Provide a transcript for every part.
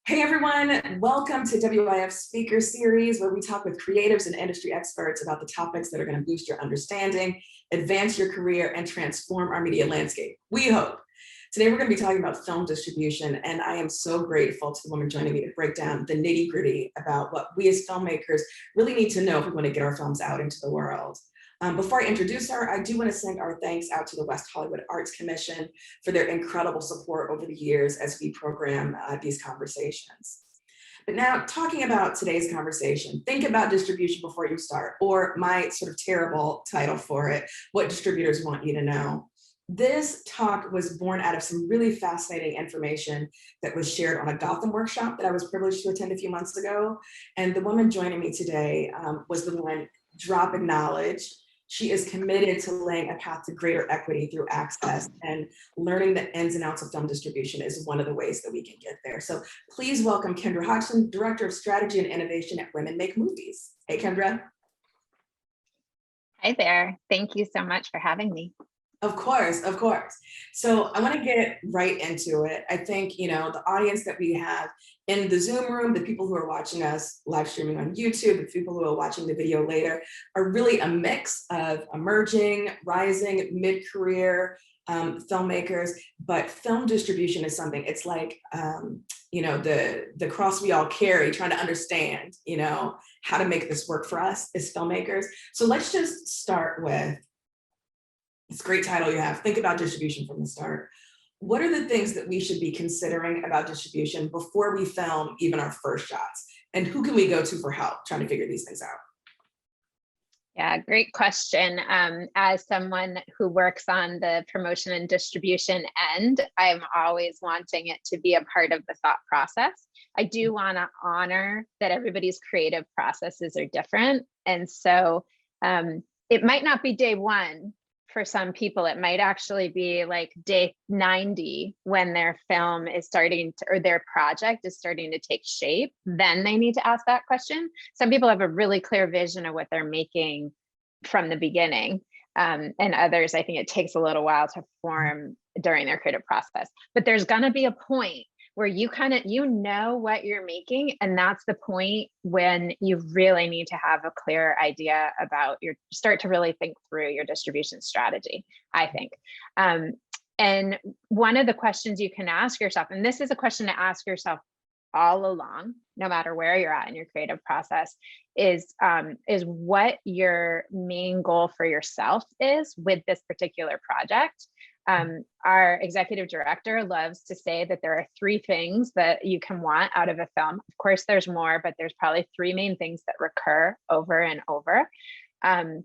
Hey everyone, welcome to WIF Speaker Series, where we talk with creatives and industry experts about the topics that are going to boost your understanding, advance your career, and transform our media landscape. We hope. Today we're going to be talking about film distribution, and I am so grateful to the woman joining me to break down the nitty-gritty about what we as filmmakers really need to know if we want to get our films out into the world. Before I introduce her, I do want to send our thanks out to the West Hollywood Arts Commission for their incredible support over the years as we program these conversations. But now, talking about today's conversation, think about distribution before you start, or my sort of terrible title for it, what distributors want you to know. This talk was born out of some really fascinating information that was shared on a Gotham workshop that I was privileged to attend a few months ago. And the woman joining me today was the one dropping knowledge. She is committed to laying a path to greater equity through access, and learning the ins and outs of film distribution is one of the ways that we can get there. So please welcome Kendra Hodgson, Director of Strategy and Innovation at Women Make Movies. Hey, Kendra. Hi there. Thank you so much for having me. Of course, of course. So I want to get right into it. I think, the audience that we have in the Zoom room, the people who are watching us live streaming on YouTube, the people who are watching the video later, are really a mix of emerging, rising, mid-career filmmakers. But film distribution is something, it's like, the cross we all carry, trying to understand, how to make this work for us as filmmakers. So let's just start with this great title you have, Think About Distribution from the Start. What are the things that we should be considering about distribution before we film even our first shots? And who can we go to for help trying to figure these things out? Yeah, great question. As someone who works on the promotion and distribution end, I'm always wanting it to be a part of the thought process. I do want to honor that everybody's creative processes are different. And so it might not be day one. For some people, it might actually be like day 90 when their film is starting to, or their project is starting to take shape. Then they need to ask that question. Some people have a really clear vision of what they're making from the beginning. And others, I think it takes a little while to form during their creative process. But there's going to be a point where you know what you're making. And that's the point when you really need to have a clear idea about start to really think through your distribution strategy, I think. And one of the questions you can ask yourself, and this is a question to ask yourself all along, no matter where you're at in your creative process, is what your main goal for yourself is with this particular project. Our executive director loves to say that there are three things that you can want out of a film. Of course, there's more, but there's probably three main things that recur over and over. And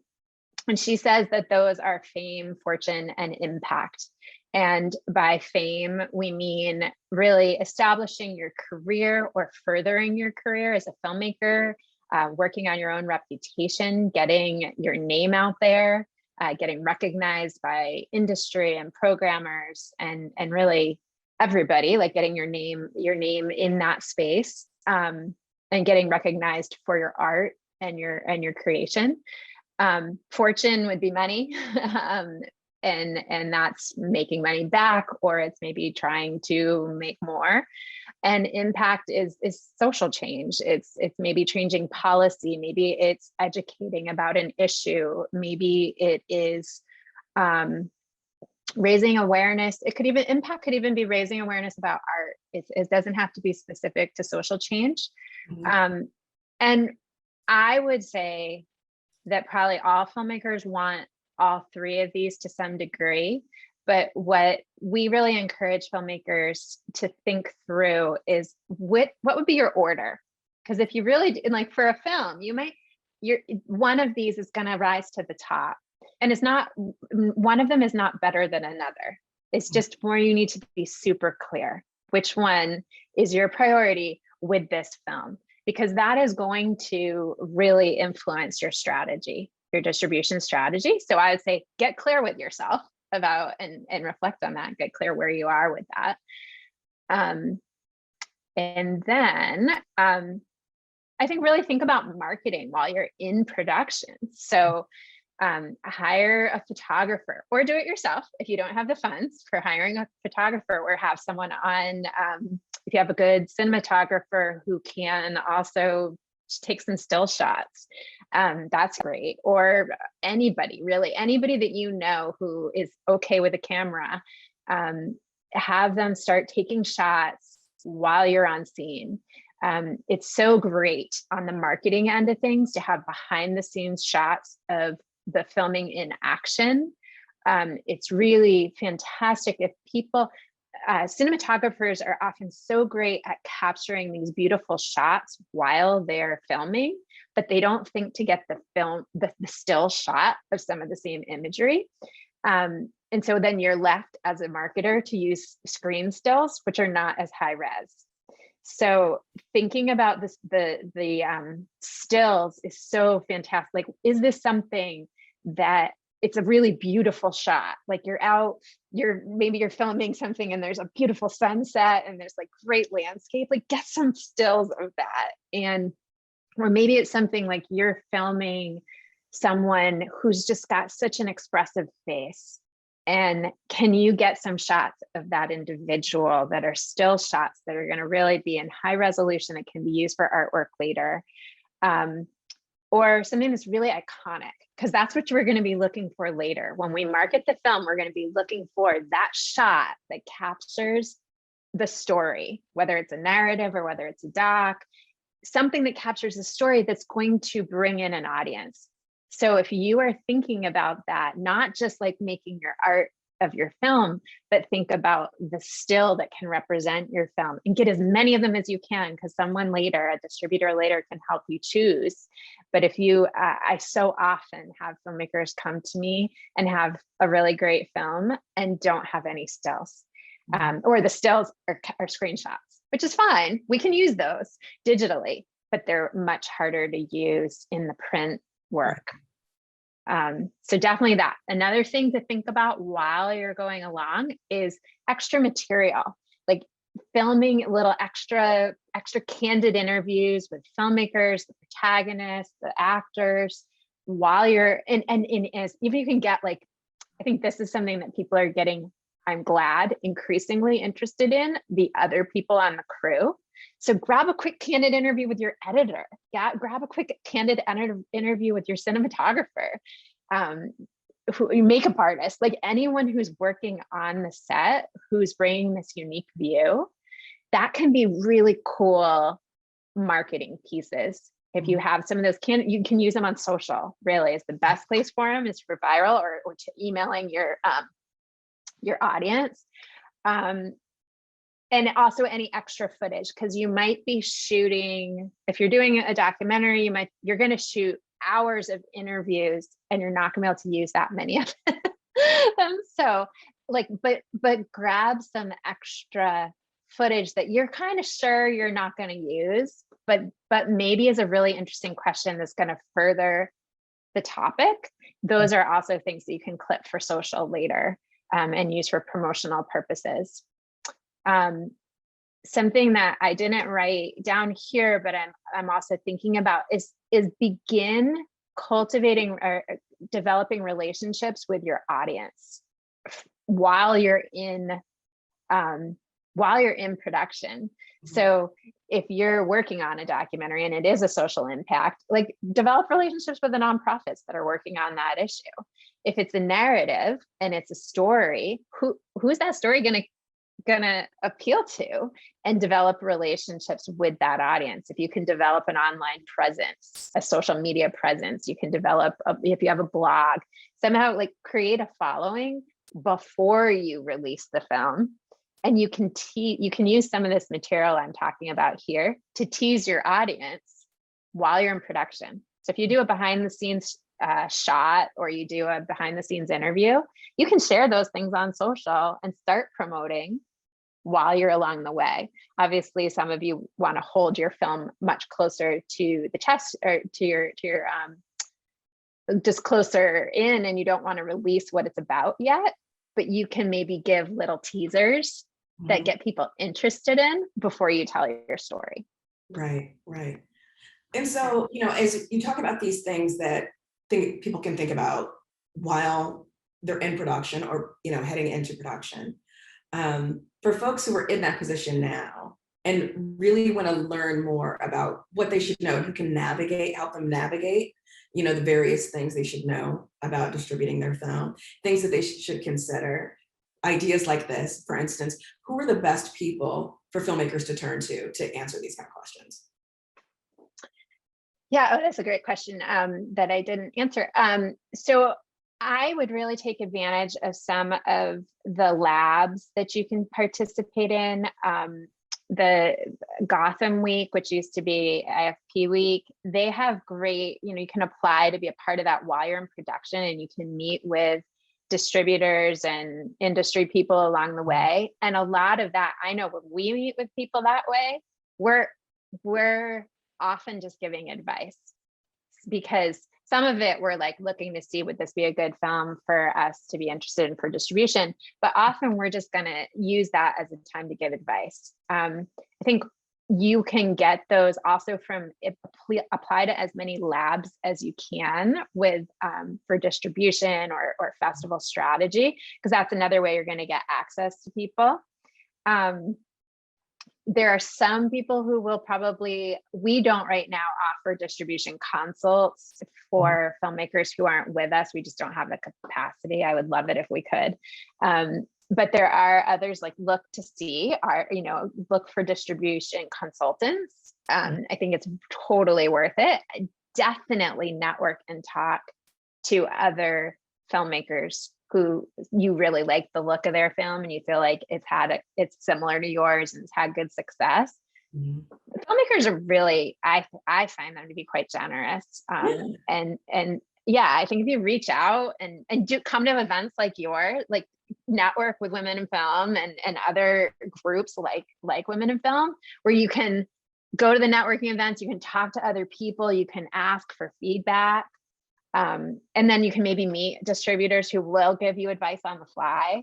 she says that those are fame, fortune, and impact. And by fame, we mean really establishing your career or furthering your career as a filmmaker, working on your own reputation, getting your name out there. Getting recognized by industry and programmers and really everybody, like getting your name in that space, and getting recognized for your art and your creation. Fortune would be money, and that's making money back, or it's maybe trying to make more. And impact is social change. It's maybe changing policy. Maybe it's educating about an issue. Maybe it is raising awareness. Impact could even be raising awareness about art. It doesn't have to be specific to social change. Mm-hmm. And I would say that probably all filmmakers want all three of these to some degree. But what we really encourage filmmakers to think through is what would be your order? Because if you really, like for a film, one of these is going to rise to the top, and one of them is not better than another. It's just where you need to be super clear which one is your priority with this film, because that is going to really influence your strategy, your distribution strategy. So I would say get clear with yourself about and reflect on that, get clear where you are with that. And then I think really think about marketing while you're in production. So hire a photographer or do it yourself if you don't have the funds for hiring a photographer, or have someone on if you have a good cinematographer who can also take some still shots, that's great. Or anybody, really, anybody that you know who is okay with a camera, have them start taking shots while you're on scene. It's so great on the marketing end of things to have behind the scenes shots of the filming in action. It's really fantastic if people, cinematographers are often so great at capturing these beautiful shots while they're filming, but they don't think to get the still shot of some of the same imagery. And so then you're left as a marketer to use screen stills, which are not as high res. So thinking about this, the stills is so fantastic. Like, is this something that it's a really beautiful shot? Like you're out, maybe you're filming something and there's a beautiful sunset and there's like great landscape, like get some stills of that. And, or maybe it's something like you're filming someone who's just got such an expressive face. And can you get some shots of that individual that are still shots that are going to really be in high resolution that can be used for artwork later? Or something that's really iconic, because that's what we're going to be looking for later. When we market the film, we're going to be looking for that shot that captures the story, whether it's a narrative or whether it's a doc, something that captures the story that's going to bring in an audience. So if you are thinking about that, not just like making your art of your film, but think about the still that can represent your film, and get as many of them as you can, because someone later, a distributor later, can help you choose. But if you, I so often have filmmakers come to me and have a really great film and don't have any stills, or the stills are screenshots, which is fine. We can use those digitally, but they're much harder to use in the print work. So definitely that. Another thing to think about while you're going along is extra material, like filming little extra candid interviews with filmmakers, the protagonists, the actors, while you're as even you can get, like, I think this is something that people are getting, I'm glad, increasingly interested in, the other people on the crew. So grab a quick candid interview with your editor. Yeah, grab a quick candid interview with your cinematographer, your makeup artist, like anyone who's working on the set, who's bringing this unique view. That can be really cool marketing pieces. If you have some of those, you can use them on social. Really, is the best place for them, is for viral or to emailing your audience. And also any extra footage, because you might be shooting, if you're doing a documentary, you're going to shoot hours of interviews and you're not going to be able to use that many of them. So like, but grab some extra footage that you're kind of sure you're not going to use, but maybe is a really interesting question that's going to further the topic. Those are also things that you can clip for social later, and use for promotional purposes. Something that I didn't write down here, but I'm also thinking about is begin cultivating or developing relationships with your audience while you're in production. So if you're working on a documentary and it is a social impact, like develop relationships with the nonprofits that are working on that issue. If it's a narrative and it's a story, who's that story gonna appeal to, and develop relationships with that audience. If you can develop an online presence, a social media presence, you can develop if you have a blog, somehow like create a following before you release the film. And you can use some of this material I'm talking about here to tease your audience while you're in production. So if you do a behind the scenes shot, or you do a behind the scenes interview, you can share those things on social and start promoting while you're along the way. Obviously, some of you want to hold your film much closer to the chest, or to your just closer in, and you don't want to release what it's about yet, but you can maybe give little teasers that get people interested in before you tell your story. Right. And so, as you talk about these things that people can think about while they're in production, or heading into production, for folks who are in that position now, and really want to learn more about what they should know and who can help them navigate, the various things they should know about distributing their film, things that they should consider. Ideas like this, for instance, who are the best people for filmmakers to turn to answer these kind of questions? Yeah, that's a great question that I didn't answer. So I would really take advantage of some of the labs that you can participate in. The Gotham Week, which used to be IFP Week, they have great, you can apply to be a part of that while you're in production, and you can meet with distributors and industry people along the way. And a lot of that, I know when we meet with people that way, we're often just giving advice, because some of it we're like looking to see, would this be a good film for us to be interested in for distribution? But often we're just going to use that as a time to give advice. I think you can get those also from apply to as many labs as you can with for distribution or festival strategy, because that's another way you're going to get access to people. There are some people who will we don't right now offer distribution consults for filmmakers who aren't with us. We just don't have the capacity. I would love it if we could. But there are others like look for distribution consultants. I think it's totally worth it. Definitely network and talk to other filmmakers who you really like the look of their film and you feel like it's similar to yours and it's had good success. Mm-hmm. Filmmakers are really, I find them to be quite generous. And yeah, I think if you reach out and do come to events like yours, like network with Women in Film and other groups like Women in Film, where you can go to the networking events, you can talk to other people, you can ask for feedback. And then you can maybe meet distributors who will give you advice on the fly.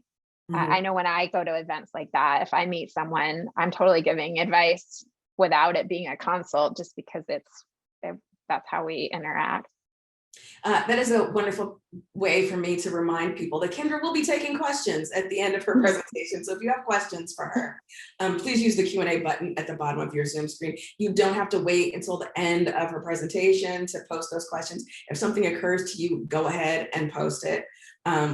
Mm-hmm. I know when I go to events like that, if I meet someone, I'm totally giving advice without it being a consult, just because that's how we interact. That is a wonderful way for me to remind people that Kendra will be taking questions at the end of her presentation. So if you have questions for her, please use the Q&A button at the bottom of your Zoom screen. You don't have to wait until the end of her presentation to post those questions. If something occurs to you, go ahead and post it.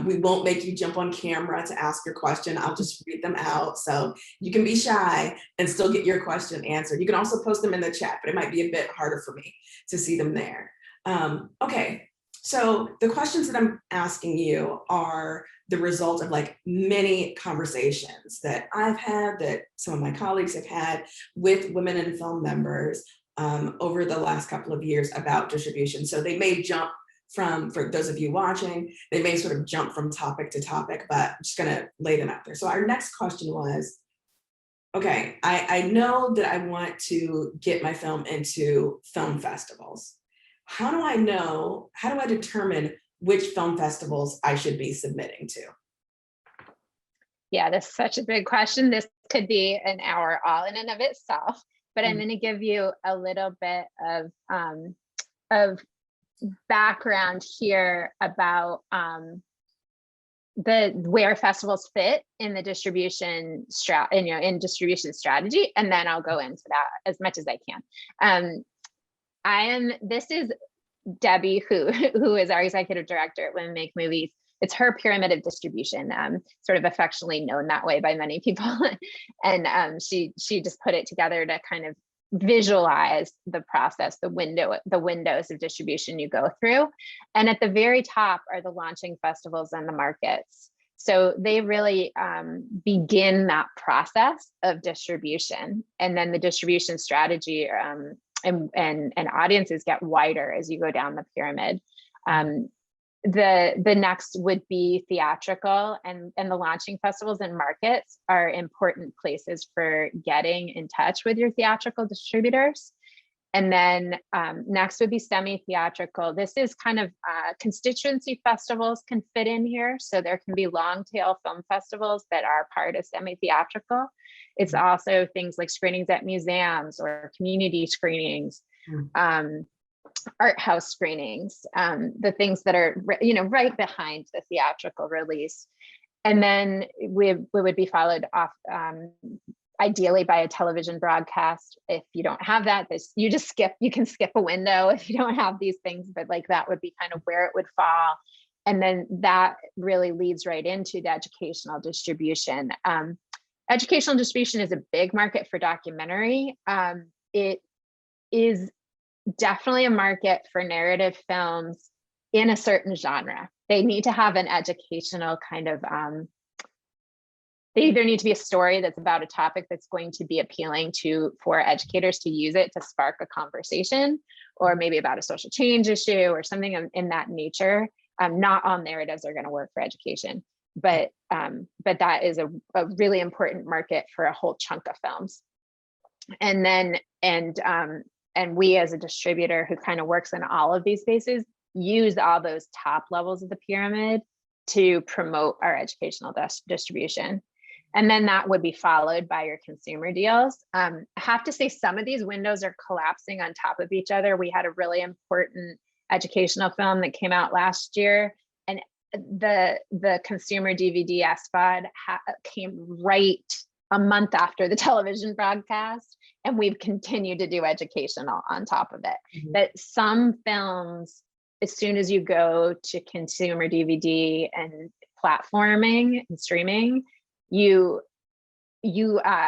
We won't make you jump on camera to ask your question. I'll just read them out. So you can be shy and still get your question answered. You can also post them in the chat, but it might be a bit harder for me to see them there. Okay. So the questions that I'm asking you are the result of like many conversations that I've had, that some of my colleagues have had with Women in Film members over the last couple of years about distribution. So they may jump for those of you watching, they may sort of jump from topic to topic, but I'm just gonna lay them out there. So our next question was, okay, I know that I want to get my film into film festivals. How do I determine which film festivals I should be submitting to? Yeah, that's such a big question. This could be an hour all in and of itself, but I'm going to give you a little bit of background here about where festivals fit in the distribution strategy, and then I'll go into that as much as I can. This is Debbie, who is our executive director at Women Make Movies. It's her pyramid of distribution, sort of affectionately known that way by many people. And she just put it together to kind of visualize the process, the windows of distribution you go through. And at the very top are the launching festivals and the markets. So they really begin that process of distribution, and then the distribution strategy and audiences get wider as you go down the pyramid. The next would be theatrical, and the launching festivals and markets are important places for getting in touch with your theatrical distributors. And then next would be semi-theatrical. This is kind of constituency festivals can fit in here. So there can be long tail film festivals that are part of semi-theatrical. It's also things like screenings at museums or community screenings, art house screenings, the things that are right behind the theatrical release. And then we would be followed off ideally by a television broadcast. If you don't have that, you can skip a window if you don't have these things, but like that would be kind of where it would fall. And then that really leads right into the educational distribution. Educational distribution is a big market for documentary. It is definitely a market for narrative films in a certain genre. They need to have an educational kind of, they either need to be a story that's about a topic that's going to be appealing for educators to use it to spark a conversation, or maybe about a social change issue or something in that nature. Not all narratives are going to work for education, but that is a really important market for a whole chunk of films. And then, and we as a distributor who kind of works in all of these spaces use all those top levels of the pyramid to promote our educational distribution. And then that would be followed by your consumer deals. I have to say some of these windows are collapsing on top of each other. We had a really important educational film that came out last year, and the consumer DVD SVOD came right a month after the television broadcast, and we've continued to do educational on top of it. Mm-hmm. That some films, as soon as you go to consumer DVD and platforming and streaming, you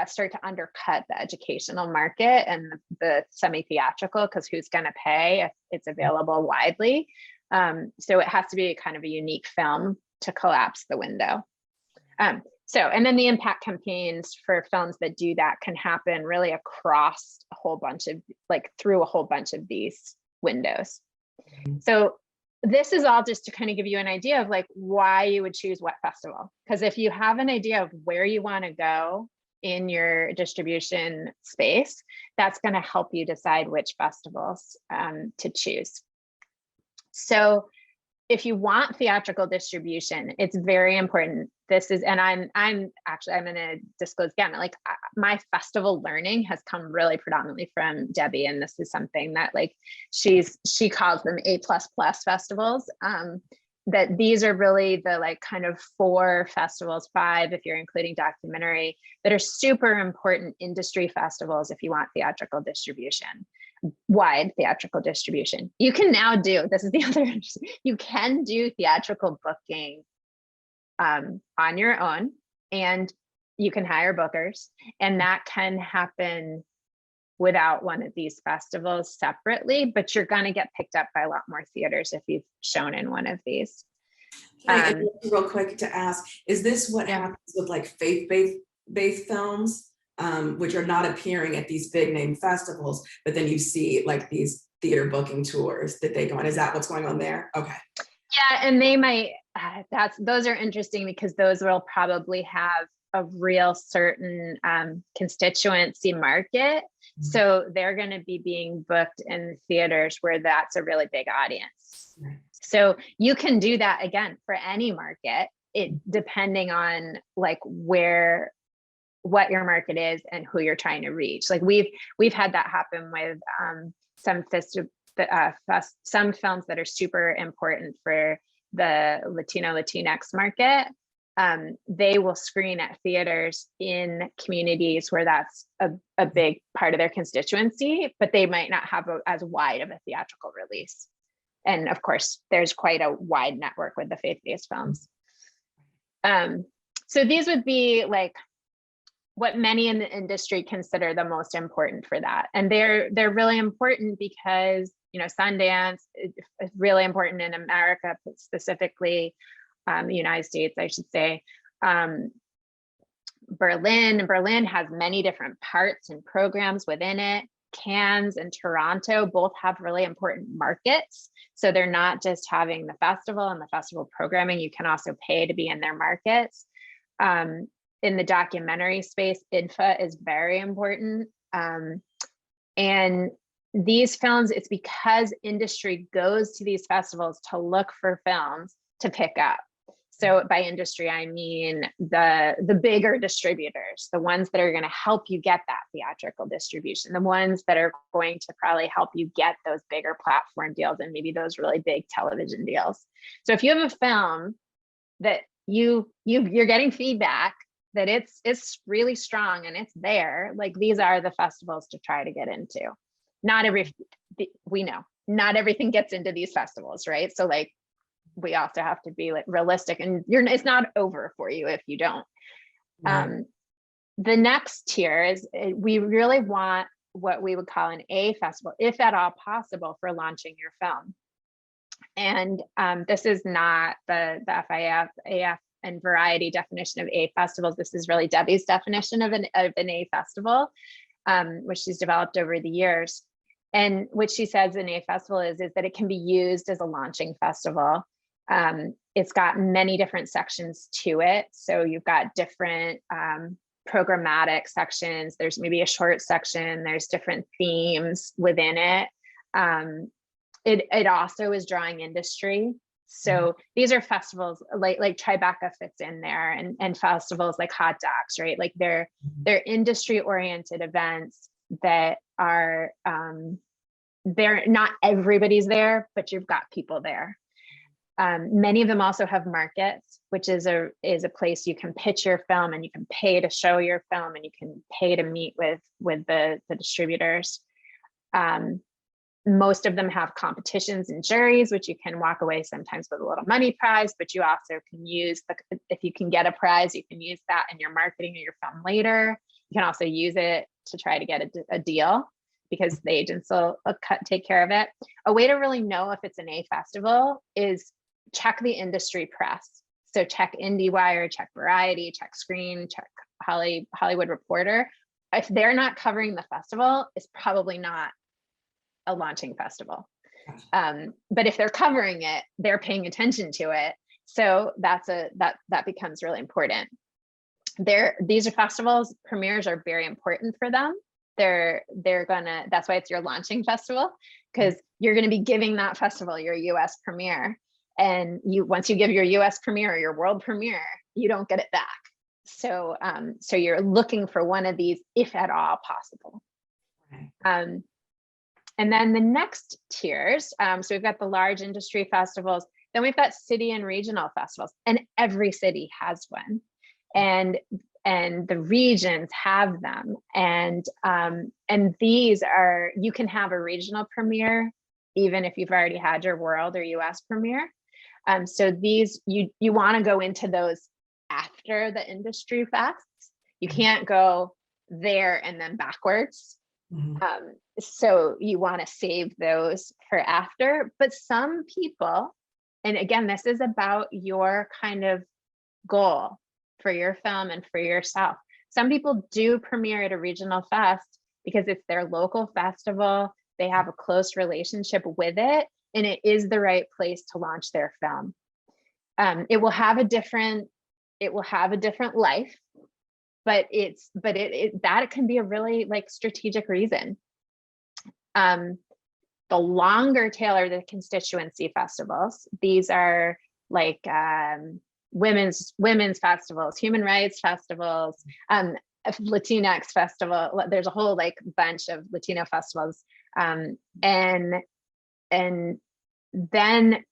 start to undercut the educational market and the semi-theatrical, because who's going to pay if it's available widely? So it has to be kind of a unique film to collapse the window. And then the impact campaigns for films that do that can happen really across a whole bunch of, like through a whole bunch of these windows. So this is all just to kind of give you an idea of like why you would choose what festival. Because if you have an idea of where you want to go in your distribution space, that's going to help you decide which festivals to choose. So if you want theatrical distribution, it's very important. This is, and I'm going to disclose again, like my festival learning has come really predominantly from Debbie. And this is something that like, she calls them A++ festivals. That these are really the like kind of 4 festivals, 5 if you're including documentary, that are super important industry festivals if you want theatrical distribution, wide theatrical distribution. You can now do, this is the other, you can do theatrical booking on your own, and you can hire bookers, and that can happen without one of these festivals separately, but you're going to get picked up by a lot more theaters if you've shown in one of these. Real quick to ask, is this what happens with like faith-based films, which are not appearing at these big name festivals, but then you see like these theater booking tours that they go on? Is that what's going on there? Okay. Yeah, and they might, those are interesting because those will probably have a real certain constituency market. Mm-hmm. So they're going to be being booked in theaters where that's a really big audience. Right. So you can do that again for any market, depending on like what your market is and who you're trying to reach. Like we've had that happen with some films that are super important for the Latinx market. They will screen at theaters in communities where that's a big part of their constituency, but they might not have as wide of a theatrical release. And of course, there's quite a wide network with the faith-based films. So these would be like what many in the industry consider the most important for that. And they're really important because, you know, Sundance is really important in America, specifically the United States, I should say. Berlin has many different parts and programs within it. Cannes and Toronto both have really important markets. So they're not just having the festival and the festival programming, you can also pay to be in their markets. In the documentary space, IDFA is very important. And these films, it's because industry goes to these festivals to look for films to pick up. So by industry, I mean the bigger distributors, the ones that are going to help you get that theatrical distribution, the ones that are going to probably help you get those bigger platform deals and maybe those really big television deals. So if you have a film that you're getting feedback that it's really strong and it's there. Like, these are the festivals to try to get into. We know not everything gets into these festivals, right? So like, we also have to be like realistic, and it's not over for you if you don't. Right. The next tier is, we really want what we would call an A festival, if at all possible, for launching your film. And this is not the FIF, AF, and Variety definition of A festivals. This is really Debbie's definition of an A festival, which she's developed over the years. And what she says an A festival is that it can be used as a launching festival. It's got many different sections to it. So you've got different programmatic sections. There's maybe a short section. There's different themes within it. It also is drawing industry. So these are festivals like Tribeca fits in there, and festivals like Hot Docs, right? Like they're industry oriented events that are, they're not everybody's there, but you've got people there. Many of them also have markets, which is a place you can pitch your film, and you can pay to show your film, and you can pay to meet with the distributors. Most of them have competitions and juries, which you can walk away sometimes with a little money prize, but you also can use if you can get a prize, you can use that in your marketing of your film later. You can also use it to try to get a deal, because the agents will take care of it. A way to really know if it's an A festival is check the industry press. So check IndieWire, check Variety, check Screen, check Hollywood Reporter. If they're not covering the festival, it's probably not a launching festival. But if they're covering it, they're paying attention to it. So that becomes really important. These are festivals, premieres are very important for them. That's why it's your launching festival, because you're gonna be giving that festival your US premiere. And once you give your US premiere or your world premiere, you don't get it back. So you're looking for one of these, if at all possible. Right. And then the next tiers, so we've got the large industry festivals, then we've got city and regional festivals, and every city has one, and the regions have them, and these are, you can have a regional premiere even if you've already had your world or US premiere. So these, you want to go into those after the industry fests. You can't go there and then backwards. So you want to save those for after. But some people, and again, this is about your kind of goal for your film and for yourself. Some people do premiere at a regional fest because it's their local festival. They have a close relationship with it, and it is the right place to launch their film. It will have a different life, but it can be a really like strategic reason. The longer tail are the constituency festivals. These are like women's festivals, human rights festivals, Latinx festival. There's a whole like bunch of Latino festivals, and then,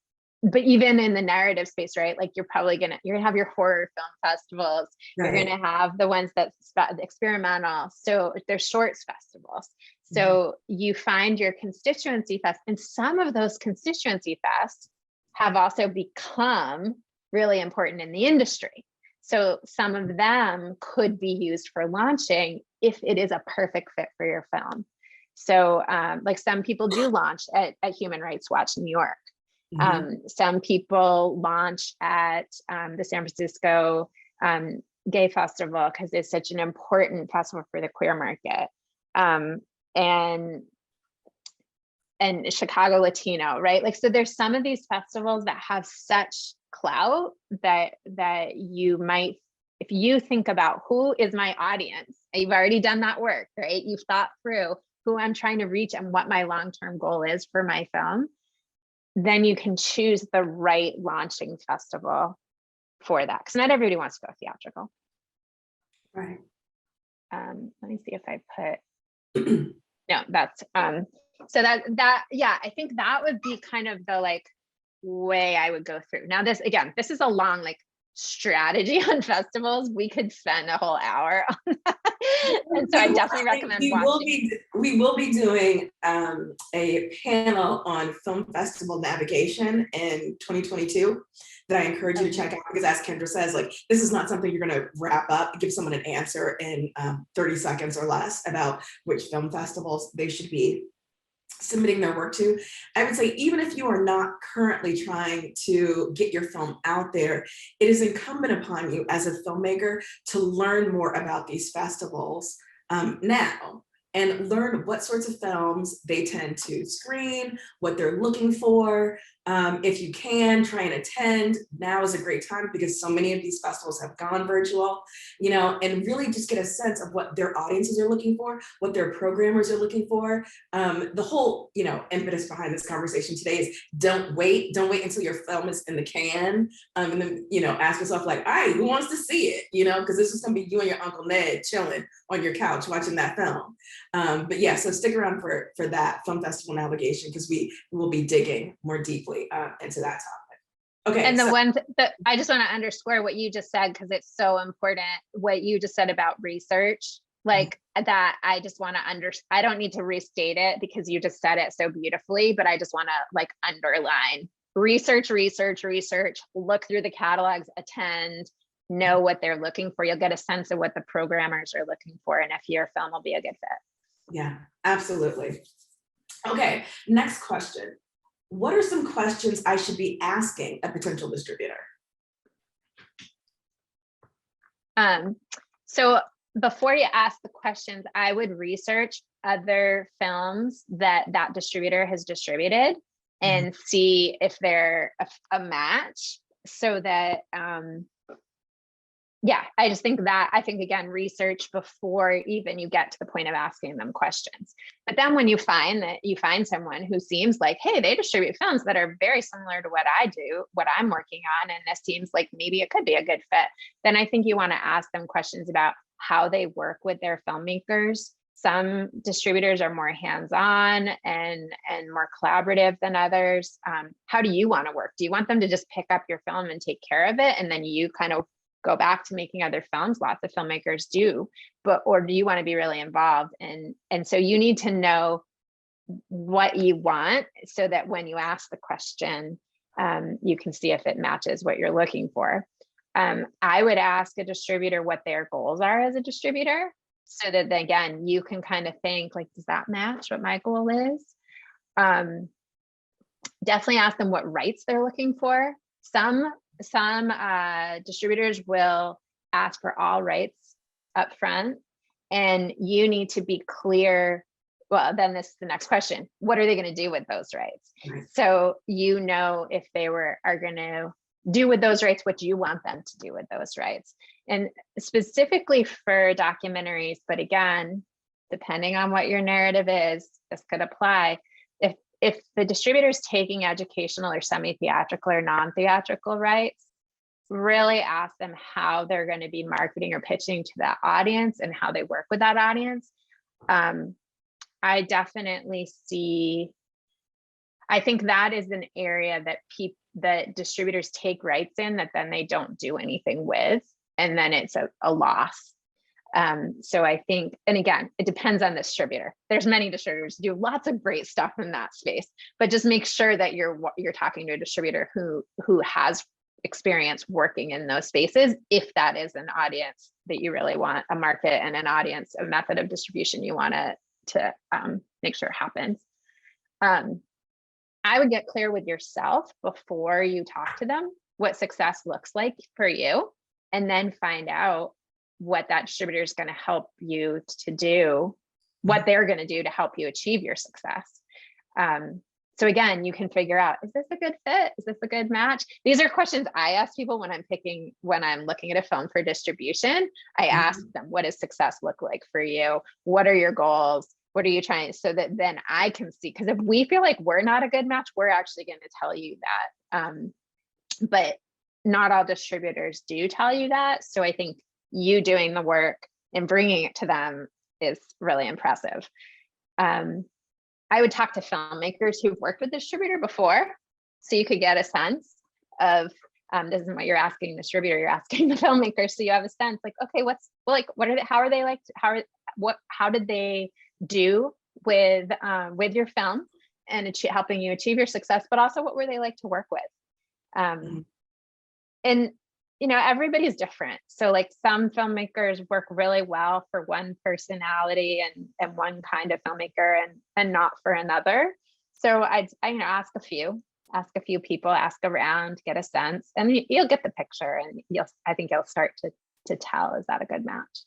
but even in the narrative space, right? Like you're gonna have your horror film festivals. Right. You're gonna have the ones that experimental. So there's shorts festivals. So you find your constituency fest, and some of those constituency fests have also become really important in the industry. So some of them could be used for launching if it is a perfect fit for your film. So like some people do launch at Human Rights Watch New York. Some people launch at the San Francisco Gay Festival because it's such an important festival for the queer market. And Chicago Latino, right? Like, so there's some of these festivals that have such clout that you might, if you think about who is my audience, you've already done that work, right? You've thought through who I'm trying to reach and what my long-term goal is for my film, then you can choose the right launching festival for that. Because not everybody wants to go theatrical. Right. Let me see if I put, no, that's, so yeah, I think that would be kind of the like way I would go through. Now this, again, this is a long, like strategy on festivals, we could spend a whole hour on that. And so I definitely recommend watching. We will be doing a panel on film festival navigation in 2022 that I encourage you to check out, because as Kendra says, like, this is not something you're going to wrap up, give someone an answer in 30 seconds or less about which film festivals they should be submitting their work to. I would say, even if you are not currently trying to get your film out there, it is incumbent upon you as a filmmaker to learn more about these festivals now, and learn what sorts of films they tend to screen, what they're looking for. If you can, try and attend. Now is a great time, because so many of these festivals have gone virtual, you know, and really just get a sense of what their audiences are looking for, what their programmers are looking for. The whole, you know, impetus behind this conversation today is don't wait until your film is in the can, and then, you know, ask yourself, like, all right, who wants to see it? You know, because this is gonna be you and your Uncle Ned chilling on your couch watching that film. But yeah, so stick around for that film festival navigation, because we will be digging more deeply into that topic. Okay. And the one that I just want to underscore what you just said, because it's so important, what you just said about research, like that. I just want to I don't need to restate it, because you just said it so beautifully, but I just want to like underline research, look through the catalogs, attend, know what they're looking for. You'll get a sense of what the programmers are looking for, and if your film will be a good fit. Yeah, absolutely. Okay, next question. What are some questions I should be asking a potential distributor? So before you ask the questions, I would research other films that distributor has distributed and see if they're a match, so that yeah, I just think that, again, research before even you get to the point of asking them questions. But then when you find someone who seems like, hey, they distribute films that are very similar to what I do, what I'm working on, and this seems like maybe it could be a good fit, then I think you want to ask them questions about how they work with their filmmakers. Some distributors are more hands-on and more collaborative than others. How do you want to work? Do you want them to just pick up your film and take care of it, and then you kind of go back to making other films? Lots of filmmakers do, or do you want to be really involved? And so you need to know what you want, so that when you ask the question, you can see if it matches what you're looking for. I would ask a distributor what their goals are as a distributor, so that then, again, you can kind of think, like, does that match what my goal is? Definitely ask them what rights they're looking for. Some distributors will ask for all rights up front, and you need to be clear. Well, then this is the next question. What are they going to do with those rights? So, you know, if they are going to do with those rights what you want them to do with those rights. And specifically for documentaries, but again, depending on what your narrative is, this could apply. If the distributor is taking educational or semi-theatrical or non-theatrical rights, really ask them how they're going to be marketing or pitching to that audience and how they work with that audience. I definitely see, I think that is an area that distributors take rights in that then they don't do anything with, and then it's a loss. So I think, and again, it depends on the distributor. There's many distributors who do lots of great stuff in that space, but just make sure that you're talking to a distributor who has experience working in those spaces, if that is an audience that you really want, a market and an audience, a method of distribution you want to make sure happens. I would get clear with yourself before you talk to them what success looks like for you, and then find out what that distributor is going to help you to do, what they're going to do to help you achieve your success. So again, you can figure out, is this a good fit? Is this a good match? These are questions I ask people when I'm looking at a film for distribution. I ask them, what does success look like for you? What are your goals? What are you trying? So that then I can see, because if we feel like we're not a good match, we're actually going to tell you that. But not all distributors do tell you that. So I think you doing the work and bringing it to them is really impressive. I would talk to filmmakers who've worked with the distributor before, so you could get a sense of This isn't what you're asking the distributor, you're asking the filmmaker. So you have a sense like, okay, what are they, how are they like, how did they do with your film and helping you achieve your success, but also what were they like to work with? And everybody's different. So like some filmmakers work really well for one personality and one kind of filmmaker and not for another. So I'd ask a few people, ask around, get a sense, and you'll get the picture, and I think you'll start to tell, is that a good match?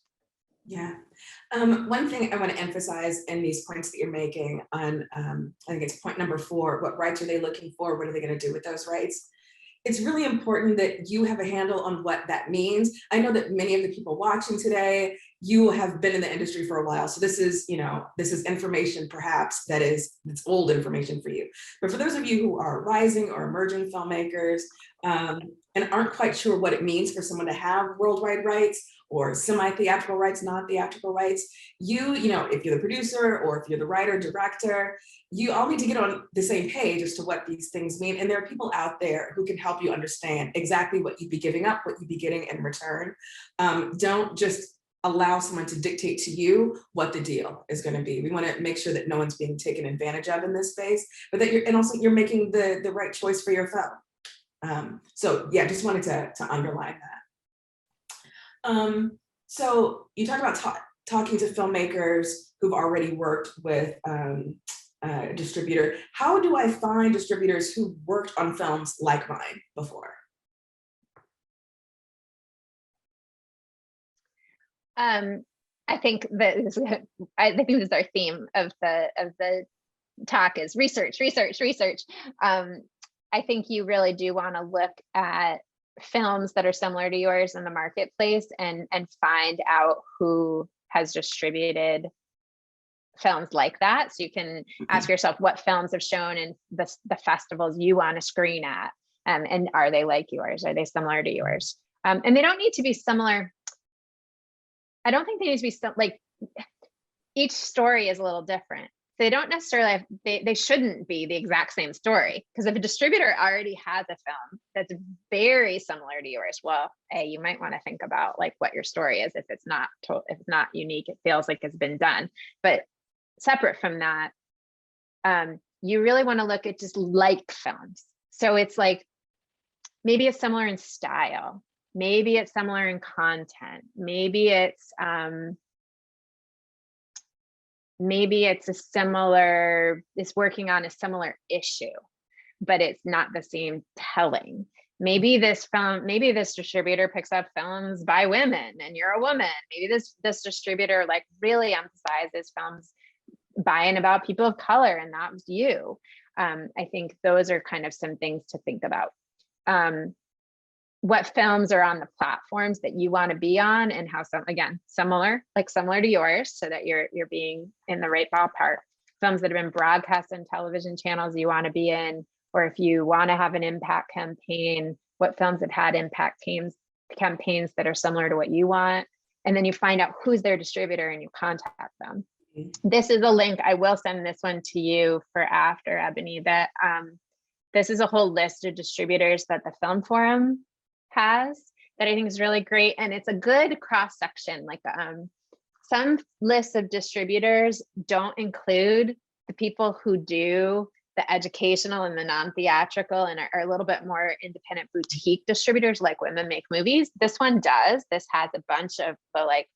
Yeah. One thing I want to emphasize in these points that you're making on, I think it's point number 4, what rights are they looking for? What are they going to do with those rights? It's really important that you have a handle on what that means. I know that many of the people watching today, you have been in the industry for a while. So this is information perhaps it's old information for you. But for those of you who are rising or emerging filmmakers and aren't quite sure what it means for someone to have worldwide rights or semi-theatrical rights, non-theatrical rights, if you're the producer or if you're the writer, director, you all need to get on the same page as to what these things mean. And there are people out there who can help you understand exactly what you'd be giving up, what you'd be getting in return. Don't just allow someone to dictate to you what the deal is going to be. We want to make sure that no one's being taken advantage of in this space, but that you're making the right choice for your film. So yeah, just wanted to underline that. So you talked about talking to filmmakers who've already worked with a distributor. How do I find distributors who worked on films like mine before? I think that I think this is our theme of the talk is research. I think you really do want to look at films that are similar to yours in the marketplace and find out who has distributed films like that. So you can ask yourself what films have shown in the festivals you want to screen at, and are they like yours? Are they similar to yours? And they don't need to be similar. I don't think they need to be like, each story is a little different. They don't necessarily they shouldn't be the exact same story, because if a distributor already has a film that's very similar to yours, well, you might want to think about like what your story is. If it's not unique, it feels like it's been done. But separate from that, you really want to look at just like films. So it's like, maybe it's similar in style, maybe it's similar in content, maybe it's it's working on a similar issue, but it's not the same telling. Maybe this distributor picks up films by women and you're a woman. Maybe this distributor like really emphasizes films by and about people of color, and that was you. I think those are kind of some things to think about. What films are on the platforms that you want to be on, and how similar to yours, so that you're being in the right ballpark. Films that have been broadcast on television channels you want to be in, or if you want to have an impact campaign, what films have had impact campaigns that are similar to what you want, and then you find out who's their distributor and you contact them. This is a link. I will send this one to you for after, Ebony, that this is a whole list of distributors that the Film Forum has that I think is really great. And it's a good cross section. Like some lists of distributors don't include the people who do the educational and the non-theatrical and are a little bit more independent boutique distributors like Women Make Movies. This one does. This has a bunch of the like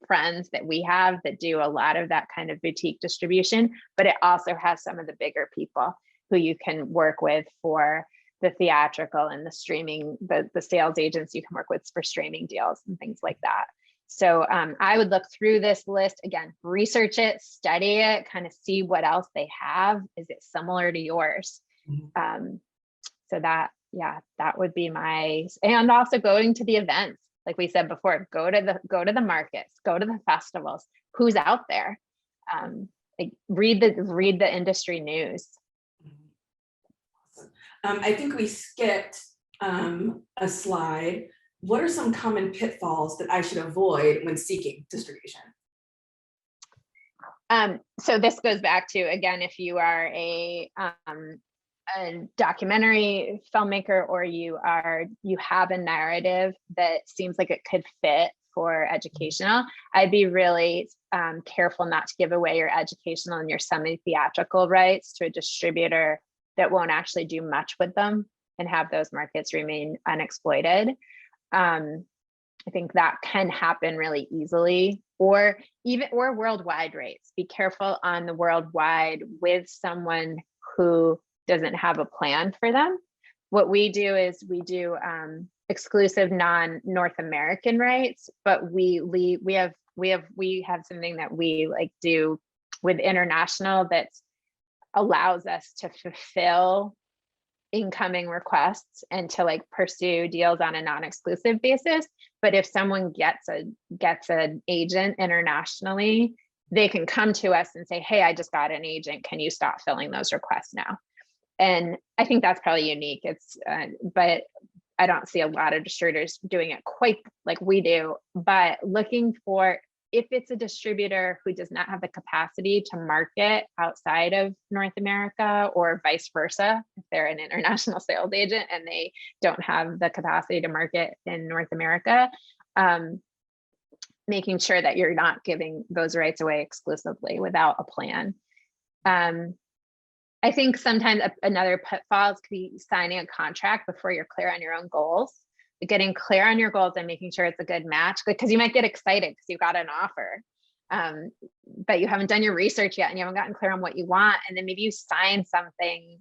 friends that we have that do a lot of that kind of boutique distribution, but it also has some of the bigger people who you can work with for the theatrical and the streaming, the sales agents you can work with for streaming deals and things like that. So I would look through this list again, research it, study it, kind of see what else they have. Is it similar to yours? So that would be and also going to the events. Like we said before, go to the markets, go to the festivals, who's out there, read the industry news. I think we skipped a slide. What are some common pitfalls that I should avoid when seeking distribution? So this goes back to, again, if you are a a documentary filmmaker, or you have a narrative that seems like it could fit for educational, I'd be really careful not to give away your educational and your semi-theatrical rights to a distributor that won't actually do much with them and have those markets remain unexploited. I think that can happen really easily, or worldwide rates. Be careful on the worldwide with someone who doesn't have a plan for them. What we do is we do exclusive non-North American rights, but we have something that we like do with international that allows us to fulfill incoming requests and to like pursue deals on a non-exclusive basis. But if someone gets an agent internationally, they can come to us and say, hey, I just got an agent. Can you stop filling those requests now? And I think that's probably unique. But I don't see a lot of distributors doing it quite like we do. But looking for, if it's a distributor who does not have the capacity to market outside of North America, or vice versa, if they're an international sales agent and they don't have the capacity to market in North America, making sure that you're not giving those rights away exclusively without a plan. I think sometimes another pitfall could be signing a contract before you're clear on your own goals. Getting clear on your goals and making sure it's a good match, because you might get excited because you got an offer, but you haven't done your research yet and you haven't gotten clear on what you want. And then maybe you sign something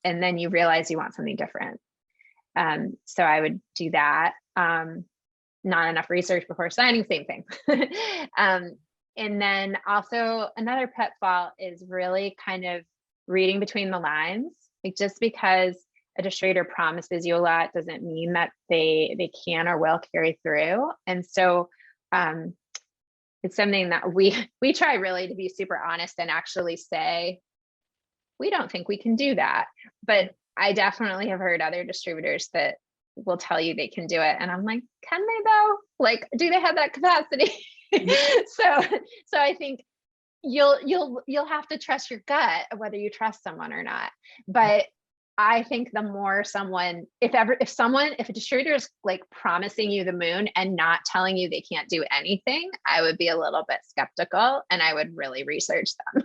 and then you realize you want something different. So I would do that. Not enough research before signing, same thing. And then also another pitfall is really kind of reading between the lines. Like, just because a distributor promises you a lot doesn't mean that they can or will carry through. And so it's something that we try really to be super honest and actually say, we don't think we can do that. But I definitely have heard other distributors that will tell you they can do it. And I'm like, can they though? Like, do they have that capacity? So I think you'll have to trust your gut, whether you trust someone or not. But I think the more someone, if a distributor is like promising you the moon and not telling you they can't do anything, I would be a little bit skeptical and I would really research them.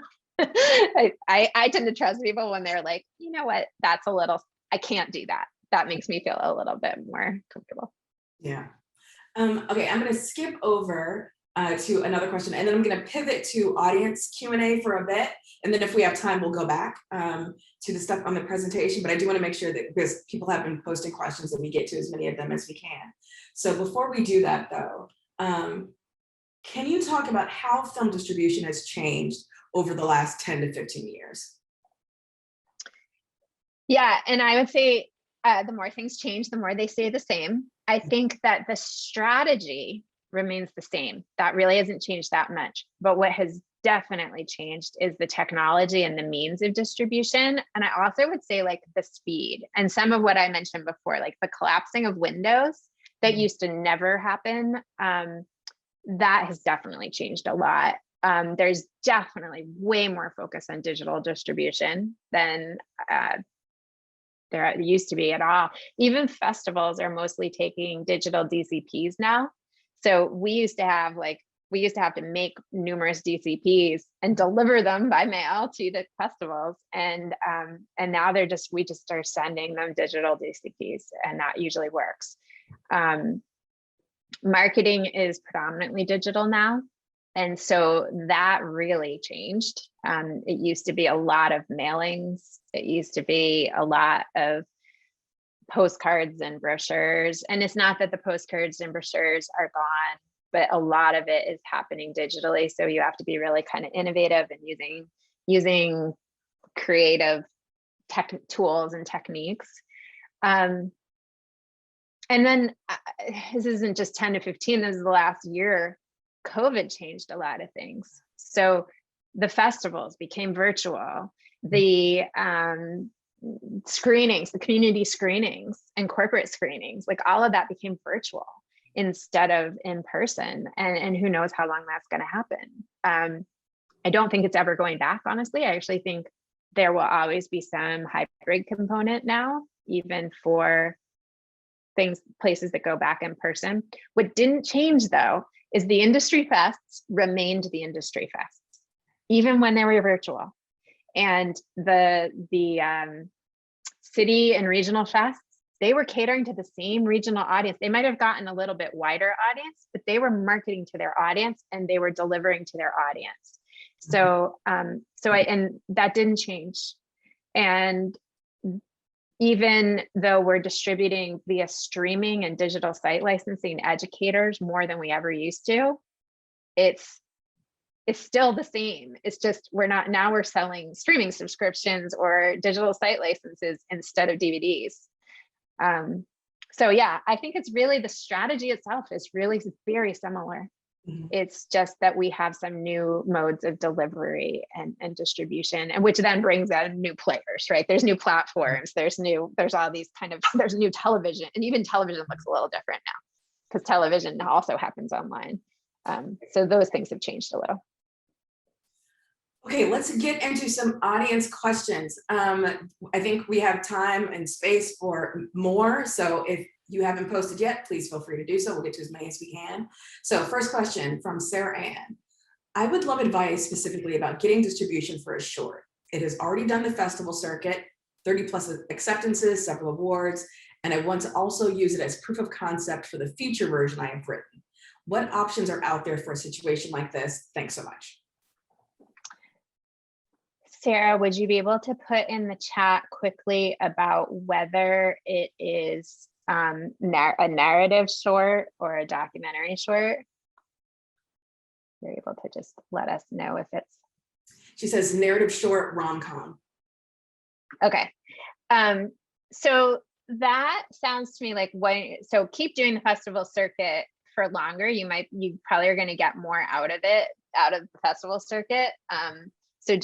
I tend to trust people when they're like, you know what, I can't do that. That makes me feel a little bit more comfortable. Yeah. Okay, I'm going to skip over to another question, and then I'm going to pivot to audience Q&A for a bit, and then if we have time, we'll go back to the stuff on the presentation. But I do want to make sure that, because people have been posting questions, that we get to as many of them as we can. So before we do that, though, can you talk about how film distribution has changed over the last 10 to 15 years? Yeah, and I would say the more things change, the more they stay the same. I think that the strategy remains the same. That really hasn't changed that much. But what has definitely changed is the technology and the means of distribution. And I also would say like the speed and some of what I mentioned before, like the collapsing of windows that used to never happen. That has definitely changed a lot. There's definitely way more focus on digital distribution than there used to be at all. Even festivals are mostly taking digital DCPs now. So we used to have to make numerous DCPs and deliver them by mail to the festivals. And now we just are sending them digital DCPs, and that usually works. Marketing is predominantly digital now. And so that really changed. It used to be a lot of mailings. It used to be a lot of postcards and brochures. And it's not that the postcards and brochures are gone, but a lot of it is happening digitally. So you have to be really kind of innovative and using creative tech tools and techniques. And then this isn't just 10 to 15, this is the last year. COVID changed a lot of things. So the festivals became virtual. The screenings, the community screenings and corporate screenings, like all of that became virtual instead of in person. And who knows how long that's going to happen. I don't think it's ever going back, honestly. I actually think there will always be some hybrid component now, even for places that go back in person. What didn't change though, is the industry fests remained the industry fests, even when they were virtual. And the city and regional fests, they were catering to the same regional audience. They might have gotten a little bit wider audience, but they were marketing to their audience and they were delivering to their audience. So, and that didn't change. And even though we're distributing via streaming and digital site licensing educators more than we ever used to, it's still the same. It's just we're selling streaming subscriptions or digital site licenses instead of DVDs. So yeah, I think it's really the strategy itself is really very similar. Mm-hmm. It's just that we have some new modes of delivery and distribution, and which then brings out new players, right? There's new platforms, there's all these there's new television, and even television looks a little different now because television also happens online. So those things have changed a little. Okay, let's get into some audience questions. I think we have time and space for more. So if you haven't posted yet, please feel free to do so. We'll get to as many as we can. So first question from Sarah Ann. I would love advice specifically about getting distribution for a short. It has already done the festival circuit, 30 plus acceptances, several awards, and I want to also use it as proof of concept for the feature version I have written. What options are out there for a situation like this? Thanks so much. Sarah, would you be able to put in the chat quickly about whether it is a narrative short or a documentary short? You're able to just let us know if it's. She says narrative short rom-com. Okay. So that sounds to me like so keep doing the festival circuit for longer. You probably are going to get more out of the festival circuit. So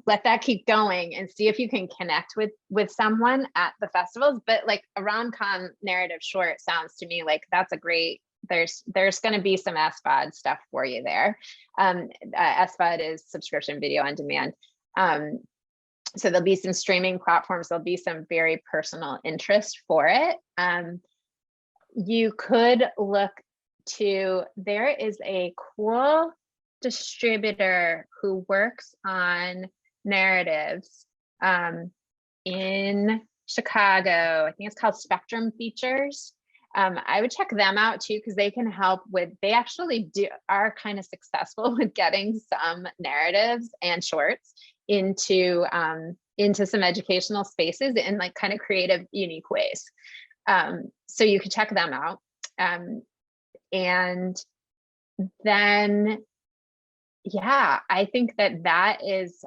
let that keep going and see if you can connect with someone at the festivals. But like a rom-com narrative short sounds to me like that's a great, there's going to be some SVOD stuff for you there. SVOD is subscription video on demand. So there'll be some streaming platforms. There'll be some very personal interest for it. You could look there is a cool distributor who works on narratives in Chicago. I think it's called Spectrum Features. I would check them out too, because they can help they actually are kind of successful with getting some narratives and shorts into some educational spaces in like kind of creative, unique ways. So you could check them out. And then yeah, I think that is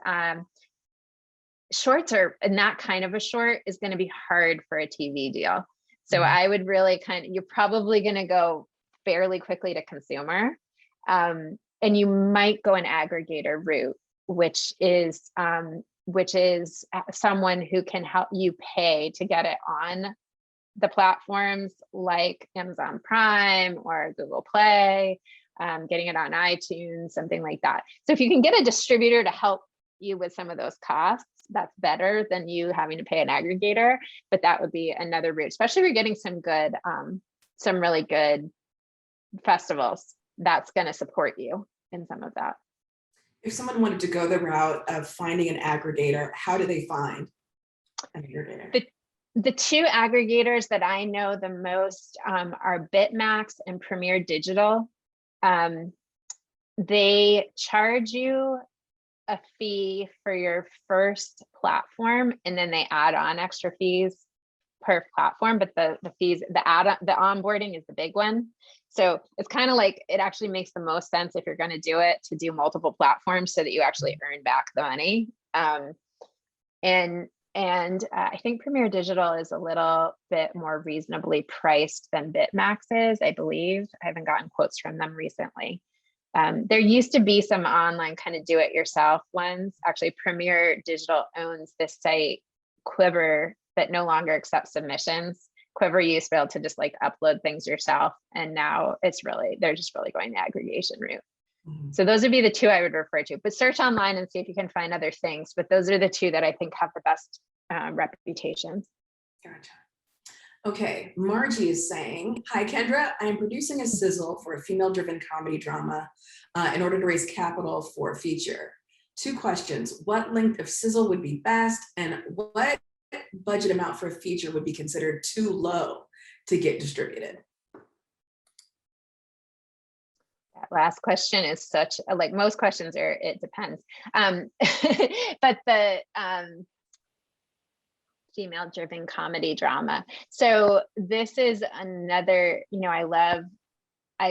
shorts and that kind of a short is going to be hard for a TV deal. So I would really you're probably going to go fairly quickly to consumer, and you might go an aggregator route, which is someone who can help you pay to get it on the platforms like Amazon Prime or Google Play. Getting it on iTunes, something like that. So if you can get a distributor to help you with some of those costs, that's better than you having to pay an aggregator, but that would be another route, especially if you're getting some really good festivals, that's going to support you in some of that. If someone wanted to go the route of finding an aggregator, how do they find an aggregator? The two aggregators that I know the most are Bitmax and Premier Digital. They charge you a fee for your first platform, and then they add on extra fees per platform, but the fees, the onboarding is the big one. So it's kind of like, it actually makes the most sense if you're going to do it to do multiple platforms so that you actually earn back the money. And I think Premier Digital is a little bit more reasonably priced than Bitmax is, I believe. I haven't gotten quotes from them recently. There used to be some online kind of do-it-yourself ones. Actually, Premier Digital owns this site, Quiver, that no longer accepts submissions. Quiver, you used to be able to just like upload things yourself, and now they're just really going the aggregation route. Mhm. So those would be the two I would refer to, but search online and see if you can find other things. But those are the two that I think have the best reputations. Gotcha. Okay, Margie is saying, hi Kendra, I am producing a sizzle for a female-driven comedy drama in order to raise capital for a feature. 2 questions, what length of sizzle would be best, and what budget amount for a feature would be considered too low to get distributed? That last question is such, like most questions are, it depends. But the female-driven comedy drama. So this is another, I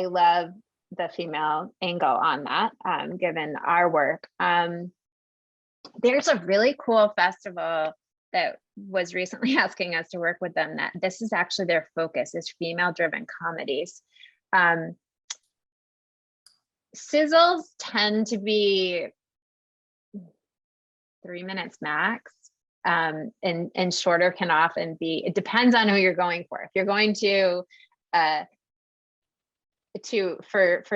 love the female angle on that, given our work. There's a really cool festival that was recently asking us to work with them, that this is actually their focus, is female-driven comedies. Sizzles tend to be 3 minutes max. And shorter can often be, it depends on who you're going for. If you're going for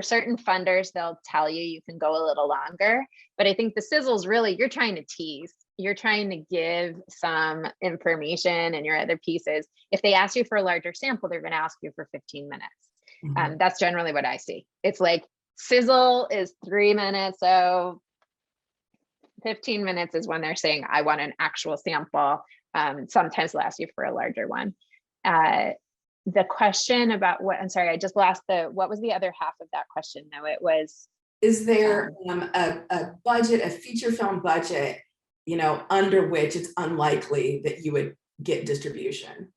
certain funders, they'll tell you can go a little longer, but I think the sizzles really, you're trying to tease, you're trying to give some information and your other pieces. If they ask you for a larger sample, they're going to ask you for 15 minutes. Mhm. That's generally what I see. It's like sizzle is 3 minutes, so 15 minutes is when they're saying, I want an actual sample. Sometimes they'll ask you for a larger one. The question about what, I'm sorry, I just lost what was the other half of that question? No, it was. Is there a budget, a feature film budget, under which it's unlikely that you would get distribution?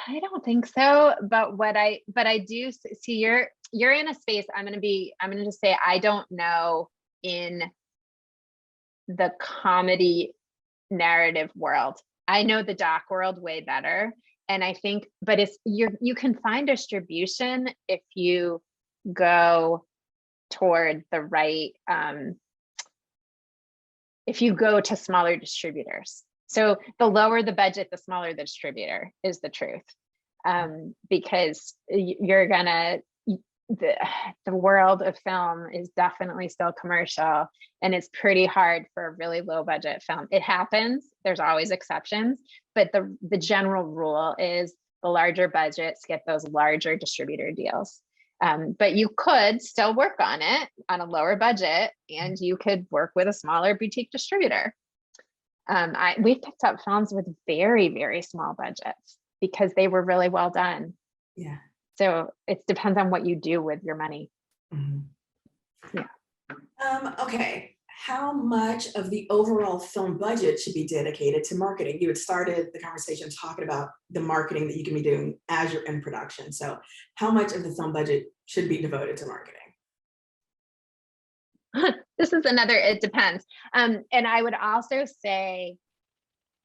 I don't think so, but I do see you're in a space. I'm going to just say, I don't know in the comedy narrative world. I know the doc world way better. And I think, but you can find distribution if you go toward the right, if you go to smaller distributors. So the lower the budget, the smaller the distributor is the truth. Because you're gonna, the world of film is definitely still commercial, and it's pretty hard for a really low budget film. It happens, there's always exceptions, but the general rule is the larger budgets get those larger distributor deals. But you could still work on it on a lower budget, and you could work with a smaller boutique distributor. We've picked up films with very, very small budgets because they were really well done. Yeah. So it depends on what you do with your money. Mhm. Yeah. Okay. How much of the overall film budget should be dedicated to marketing? You had started the conversation talking about the marketing that you can be doing as you're in production. So how much of the film budget should be devoted to marketing? This is another, it depends. And I would also say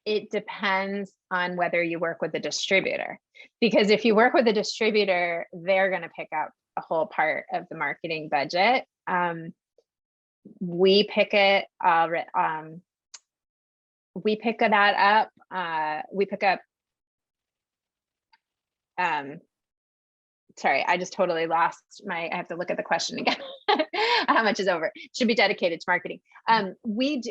it depends on whether you work with a distributor, because if you work with a distributor, they're going to pick up a whole part of the marketing budget. We pick it, we pick that up. We pick up, sorry, I just totally lost I have to look at the question again. How much is over? Should be dedicated to marketing. We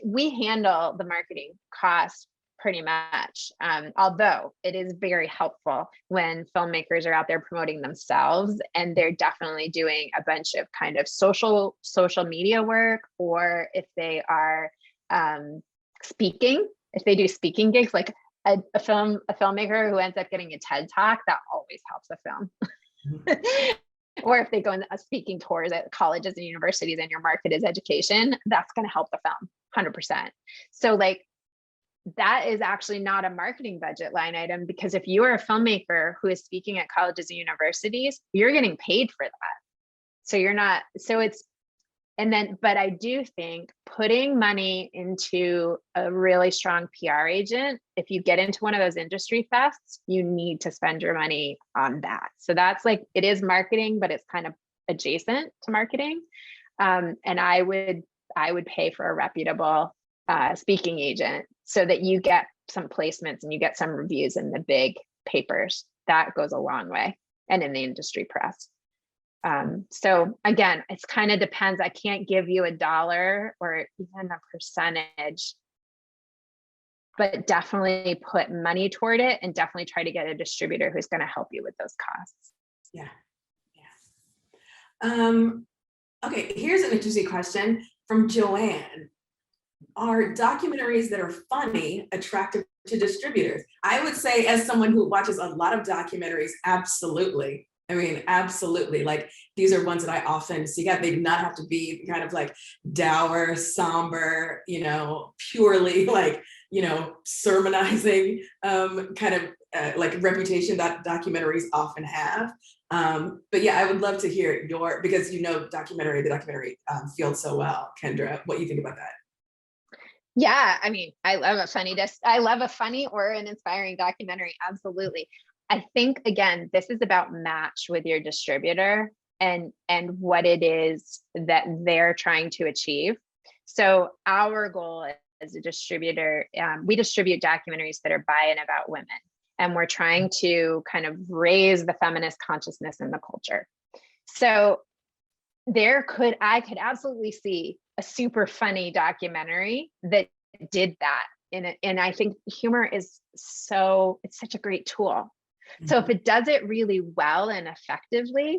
handle the marketing cost pretty much, although it is very helpful when filmmakers are out there promoting themselves, and they're definitely doing a bunch of kind of social media work, or if they are speaking, if they do speaking gigs, like a filmmaker who ends up getting a TED Talk, that always helps a film. Or if they go on speaking tours at colleges and universities and your market is education, that's going to help the film 100%. So like, that is actually not a marketing budget line item, because if you are a filmmaker who is speaking at colleges and universities, you're getting paid for that. So you're not, so it's, and then, but I do think putting money into a really strong PR agent, if you get into one of those industry fests, you need to spend your money on that. So that's like, it is marketing, but it's kind of adjacent to marketing. And I would pay for a reputable speaking agent so that you get some placements and you get some reviews in the big papers. That goes a long way. and in the industry press. So again, it's kind of depends. I can't give you a dollar or even a percentage, but definitely put money toward it and definitely try to get a distributor who's going to help you with those costs. Yeah. Okay, here's an interesting question from Joanne. Are documentaries that are funny attractive to distributors? I would say, as someone who watches a lot of documentaries, absolutely. I mean, absolutely. Like, these are ones that I often seek out. They do not have to be kind of like dour, somber, purely like, sermonizing kind of like reputation that documentaries often have. But yeah, I would love to hear because the documentary field so well. Kendra, what you think about that? Yeah, I mean, I love a funny or an inspiring documentary. Absolutely. I think, again, this is about match with your distributor and what it is that they're trying to achieve. So our goal as a distributor, we distribute documentaries that are by and about women. And we're trying to kind of raise the feminist consciousness in the culture. So I could absolutely see a super funny documentary that did that in it. And I think humor it's such a great tool. So if it does it really well and effectively,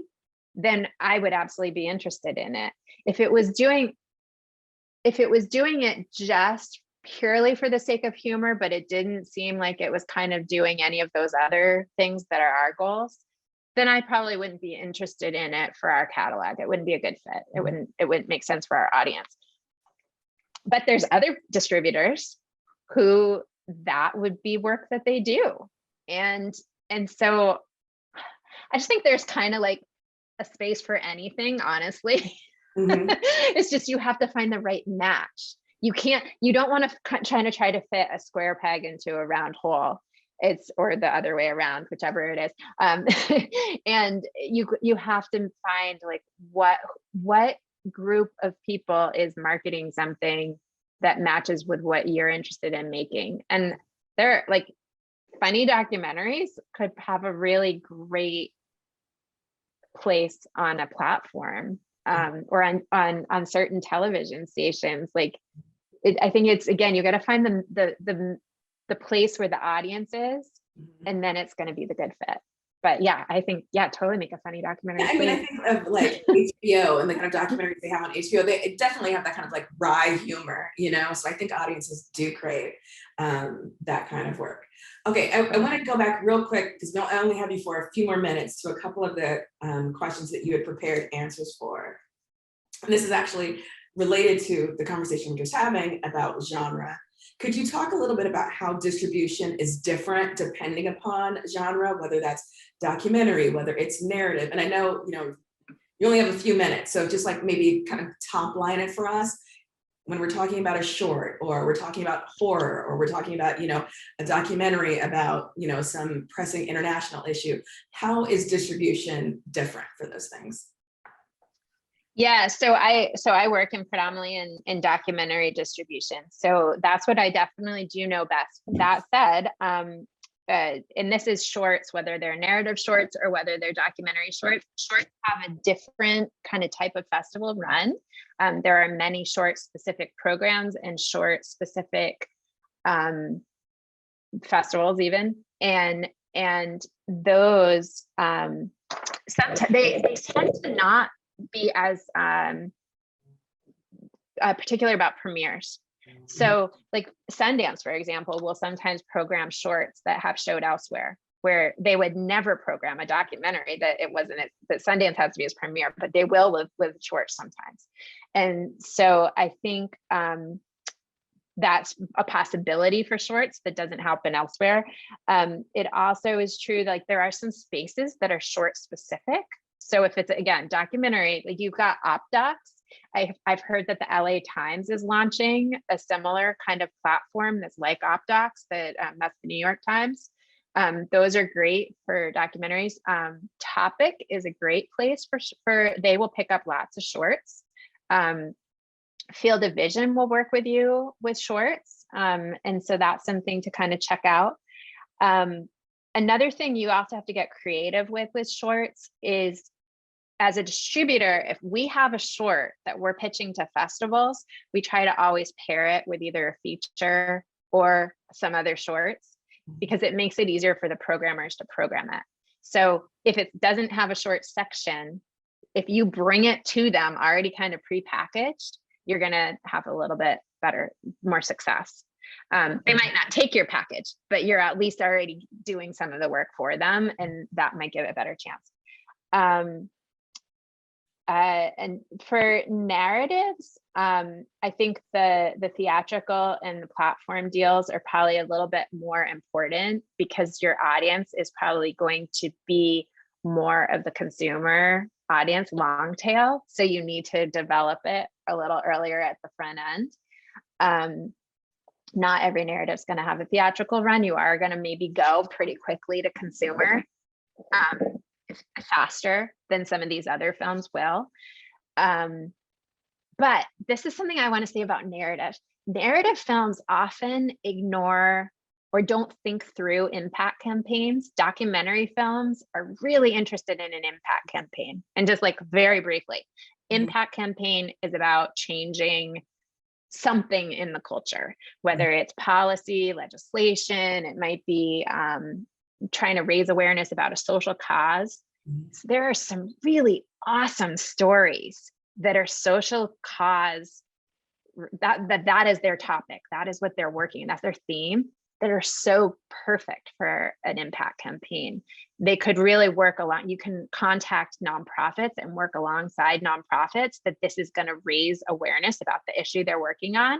then I would absolutely be interested in it. If it was doing it just purely for the sake of humor, but it didn't seem like it was kind of doing any of those other things that are our goals, then I probably wouldn't be interested in it for our catalog. It wouldn't be a good fit. It wouldn't make sense for our audience. But there's other distributors who that would be work that they do. And so I just think there's kind of like a space for anything, honestly. It's just, you have to find the right match. You don't want to try to fit a square peg into a round hole. Or the other way around, whichever it is. And you have to find like what group of people is marketing something that matches with what you're interested in making. And they're like, funny documentaries could have a really great place on a platform, or on certain television stations. Like, I think it's, again, you got to find the place where the audience is, and then it's going to be the good fit. But yeah, I think, totally make a funny documentary. I mean, I think of like HBO and the kind of documentaries they have on HBO, they definitely have that kind of like wry humor, so I think audiences do crave that kind of work. Okay, I want to go back real quick, because I only have you for a few more minutes, to a couple of the questions that you had prepared answers for. And this is actually related to the conversation we're just having about genre. Could you talk a little bit about how distribution is different depending upon genre, whether that's documentary, whether it's narrative? And I know, you only have a few minutes, so just like maybe kind of top line it for us. When we're talking about a short, or we're talking about horror, or we're talking about, a documentary about, some pressing international issue, how is distribution different for those things? Yeah, so I work predominantly in documentary distribution. So that's what I definitely do know best. That said, and this is shorts, whether they're narrative shorts or whether they're documentary shorts. Shorts have a different kind of type of festival run. There are many short specific programs and short specific festivals even, and those sometimes they tend to not be as particular about premieres. So like Sundance, for example, will sometimes program shorts that have showed elsewhere, where they would never program a documentary that Sundance has to be its premiere, but they will with shorts sometimes. And so I think that's a possibility for shorts that doesn't happen elsewhere. It also is true, like there are some spaces that are short specific. So if it's, again, documentary, like you've got OpDocs. I've heard that the LA Times is launching a similar kind of platform that's like OpDocs, that's the New York Times. Those are great for documentaries. Topic is a great place for they will pick up lots of shorts. Field of Vision will work with you with shorts. And so that's something to kind of check out. Another thing you also have to get creative with shorts is, as a distributor, if we have a short that we're pitching to festivals, we try to always pair it with either a feature or some other shorts, because it makes it easier for the programmers to program it. So if it doesn't have a short section, if you bring it to them already kind of prepackaged, you're going to have a little bit better, more success. They might not take your package, but you're at least already doing some of the work for them, and that might give it a better chance. And for narratives, I think the theatrical and the platform deals are probably a little bit more important, because your audience is probably going to be more of the consumer audience, long tail. So you need to develop it a little earlier at the front end. Not every narrative is going to have a theatrical run. You are going to maybe go pretty quickly to consumer, faster than some of these other films will. But this is something I want to say about narrative. Narrative films often ignore or don't think through impact campaigns. Documentary films are really interested in an impact campaign. And just like very briefly, impact campaign is about changing something in the culture, whether it's policy, legislation, it might be trying to raise awareness about a social cause. So there are some really awesome stories that are social cause, that is their topic, that is what they're working, that's their theme, that are so perfect for an impact campaign. They could really work along. You can contact nonprofits and work alongside nonprofits that this is going to raise awareness about the issue they're working on.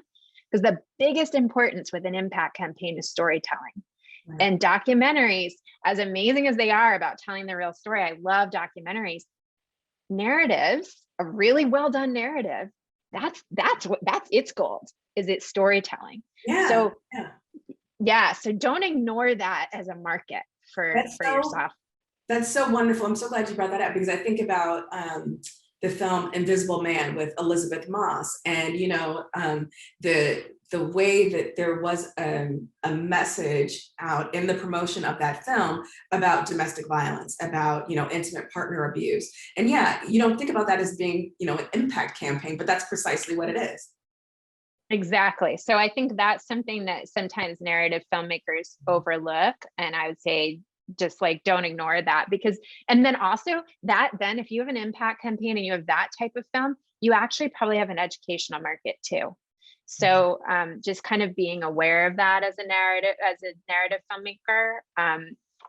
Because the biggest importance with an impact campaign is storytelling. Right. And documentaries, as amazing as they are about telling the real story, I love documentaries. Narratives, a really well done narrative, that's its gold, is its storytelling. Yeah. So yeah, so don't ignore that as a market for yourself. That's so wonderful. I'm so glad you brought that up, because I think about the film Invisible Man with Elizabeth Moss, and you know, the way that there was a message out in the promotion of that film about domestic violence, about, you know, intimate partner abuse. And yeah, you don't think about that as being, you know, an impact campaign, but that's precisely what it is. Exactly. So I think that's something that sometimes narrative filmmakers overlook. And I would say, just like, don't ignore that, because, and then also that, then if you have an impact campaign and you have that type of film, you actually probably have an educational market too. So just kind of being aware of that as a narrative filmmaker,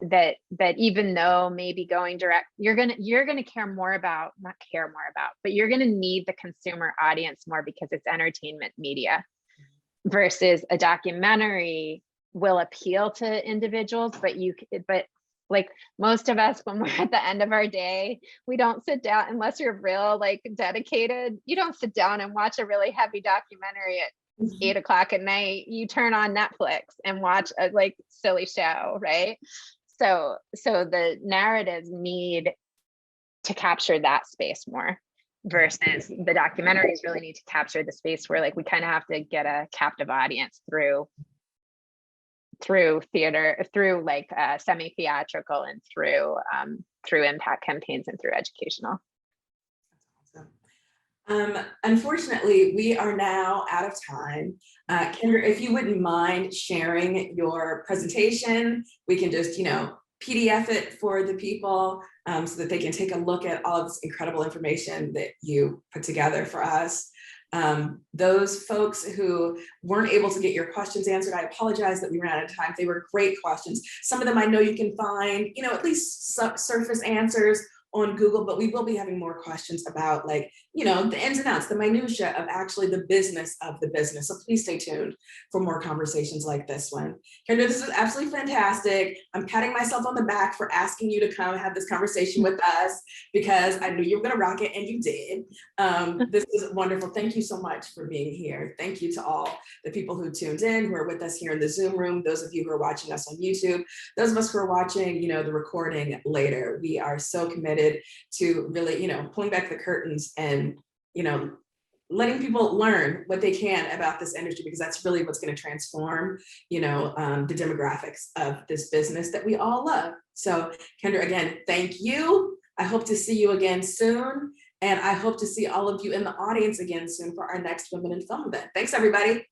that even though maybe going direct, you're gonna care more about, not care more about, but you're gonna need the consumer audience more, because it's entertainment media, versus a documentary will appeal to individuals, but like most of us, when we're at the end of our day, we don't sit down, unless you're real like dedicated, you don't sit down and watch a really heavy documentary at 8 o'clock at night. You turn on Netflix and watch a like silly show, right? So the narratives need to capture that space more, versus the documentaries really need to capture the space where like we kind of have to get a captive audience through theater, through like semi-theatrical, and through impact campaigns, and through educational. Unfortunately, we are now out of time. Kendra, if you wouldn't mind sharing your presentation, we can just, you know, PDF it for the people so that they can take a look at all of this incredible information that you put together for us. Those folks who weren't able to get your questions answered, I apologize that we ran out of time. They were great questions. Some of them I know you can find, you know, at least surface answers on Google, but we will be having more questions about, like, you know, the ins and outs, the minutia of actually the business of the business. So please stay tuned for more conversations like this one. Kendra, this is absolutely fantastic. I'm patting myself on the back for asking you to come have this conversation with us, because I knew you were going to rock it, and you did. This is wonderful. Thank you so much for being here. Thank you to all the people who tuned in, who are with us here in the Zoom room, those of you who are watching us on YouTube, those of us who are watching, you know, the recording later. We are so committed to really, you know, pulling back the curtains and, you know, letting people learn what they can about this industry, because that's really what's going to transform, the demographics of this business that we all love. So Kendra, again, thank you. I hope to see you again soon. And I hope to see all of you in the audience again soon for our next Women in Film event. Thanks, everybody.